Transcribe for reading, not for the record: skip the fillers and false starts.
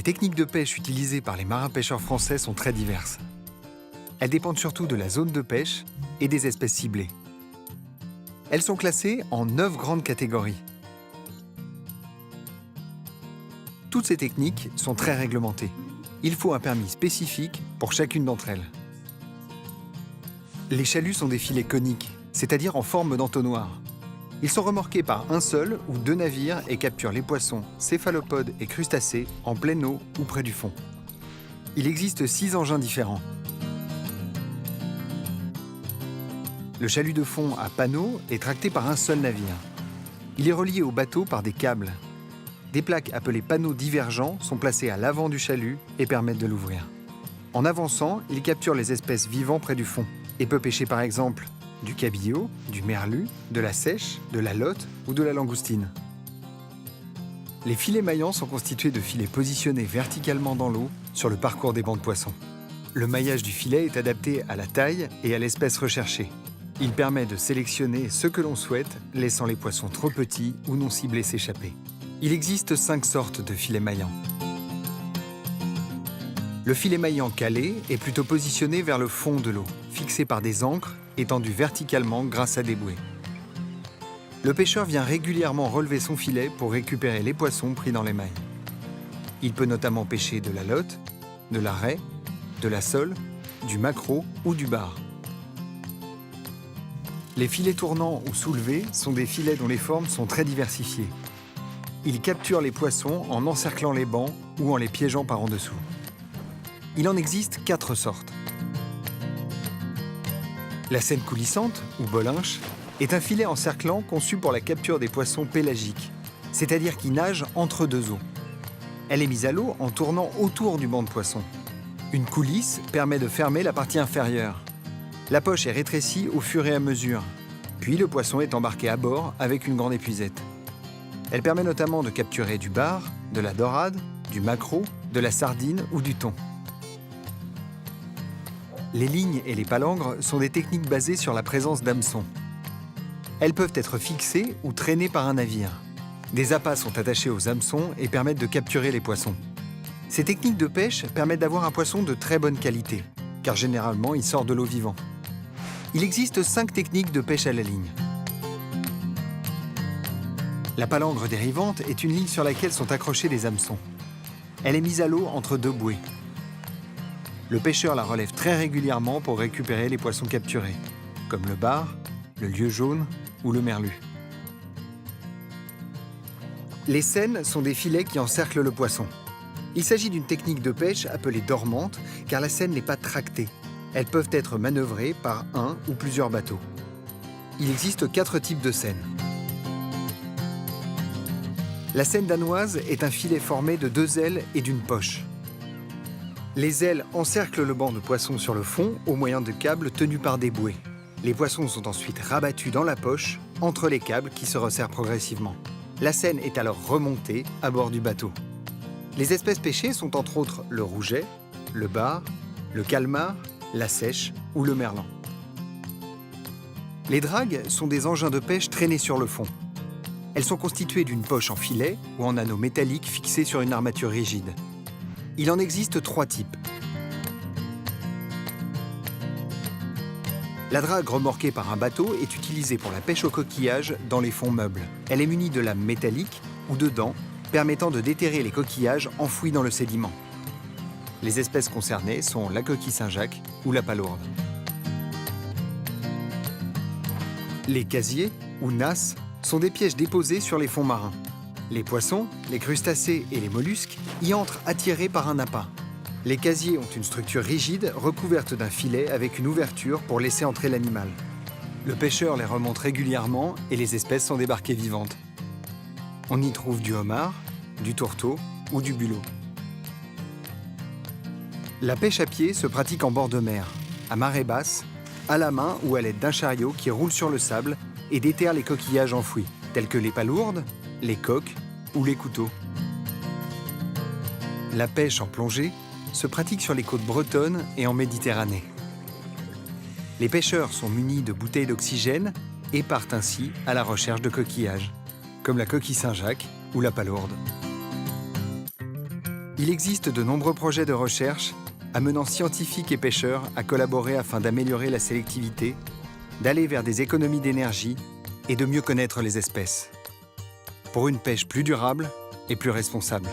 Les techniques de pêche utilisées par les marins-pêcheurs français sont très diverses. Elles dépendent surtout de la zone de pêche et des espèces ciblées. Elles sont classées en 9 grandes catégories. Toutes ces techniques sont très réglementées. Il faut un permis spécifique pour chacune d'entre elles. Les chaluts sont des filets coniques, c'est-à-dire en forme d'entonnoir. Ils sont remorqués par un seul ou 2 navires et capturent les poissons, céphalopodes et crustacés en pleine eau ou près du fond. Il existe 6 engins différents. Le chalut de fond à panneau est tracté par un seul navire. Il est relié au bateau par des câbles. Des plaques appelées panneaux divergents sont placées à l'avant du chalut et permettent de l'ouvrir. En avançant, il capture les espèces vivant près du fond et peut pêcher par exemple du cabillaud, du merlu, de la seiche, de la lotte ou de la langoustine. Les filets maillants sont constitués de filets positionnés verticalement dans l'eau sur le parcours des bancs de poissons. Le maillage du filet est adapté à la taille et à l'espèce recherchée. Il permet de sélectionner ce que l'on souhaite, laissant les poissons trop petits ou non ciblés s'échapper. Il existe 5 sortes de filets maillants. Le filet maillant calé est plutôt positionné vers le fond de l'eau, fixé par des ancres étendues verticalement grâce à des bouées. Le pêcheur vient régulièrement relever son filet pour récupérer les poissons pris dans les mailles. Il peut notamment pêcher de la lotte, de la raie, de la sole, du maquereau ou du bar. Les filets tournants ou soulevés sont des filets dont les formes sont très diversifiées. Ils capturent les poissons en encerclant les bancs ou en les piégeant par en dessous. Il en existe 4 sortes. La seine coulissante, ou bolinche, est un filet encerclant conçu pour la capture des poissons pélagiques, c'est-à-dire qui nagent entre 2 eaux. Elle est mise à l'eau en tournant autour du banc de poissons. Une coulisse permet de fermer la partie inférieure. La poche est rétrécie au fur et à mesure, puis le poisson est embarqué à bord avec une grande épuisette. Elle permet notamment de capturer du bar, de la dorade, du maquereau, de la sardine ou du thon. Les lignes et les palangres sont des techniques basées sur la présence d'hameçons. Elles peuvent être fixées ou traînées par un navire. Des appâts sont attachés aux hameçons et permettent de capturer les poissons. Ces techniques de pêche permettent d'avoir un poisson de très bonne qualité, car généralement il sort de l'eau vivant. Il existe 5 techniques de pêche à la ligne. La palangre dérivante est une ligne sur laquelle sont accrochés des hameçons. Elle est mise à l'eau entre 2 bouées. Le pêcheur la relève très régulièrement pour récupérer les poissons capturés, comme le bar, le lieu jaune ou le merlu. Les seines sont des filets qui encerclent le poisson. Il s'agit d'une technique de pêche appelée dormante, car la seine n'est pas tractée. Elles peuvent être manœuvrées par un ou plusieurs bateaux. Il existe 4 types de seines. La seine danoise est un filet formé de 2 ailes et d'une poche. Les ailes encerclent le banc de poissons sur le fond au moyen de câbles tenus par des bouées. Les poissons sont ensuite rabattus dans la poche, entre les câbles qui se resserrent progressivement. La seine est alors remontée à bord du bateau. Les espèces pêchées sont entre autres le rouget, le bar, le calmar, la seiche ou le merlan. Les dragues sont des engins de pêche traînés sur le fond. Elles sont constituées d'une poche en filet ou en anneau métallique fixé sur une armature rigide. Il en existe 3 types. La drague remorquée par un bateau est utilisée pour la pêche au coquillage dans les fonds meubles. Elle est munie de lames métalliques ou de dents permettant de déterrer les coquillages enfouis dans le sédiment. Les espèces concernées sont la coquille Saint-Jacques ou la palourde. Les casiers, ou nasses, sont des pièges déposés sur les fonds marins. Les poissons, les crustacés et les mollusques y entrent attirés par un appât. Les casiers ont une structure rigide recouverte d'un filet avec une ouverture pour laisser entrer l'animal. Le pêcheur les remonte régulièrement et les espèces sont débarquées vivantes. On y trouve du homard, du tourteau ou du bulot. La pêche à pied se pratique en bord de mer, à marée basse, à la main ou à l'aide d'un chariot qui roule sur le sable et déterre les coquillages enfouis, tels que les palourdes, les coques ou les couteaux. La pêche en plongée se pratique sur les côtes bretonnes et en Méditerranée. Les pêcheurs sont munis de bouteilles d'oxygène et partent ainsi à la recherche de coquillages, comme la coquille Saint-Jacques ou la palourde. Il existe de nombreux projets de recherche amenant scientifiques et pêcheurs à collaborer afin d'améliorer la sélectivité, d'aller vers des économies d'énergie et de mieux connaître les espèces. Pour une pêche plus durable et plus responsable.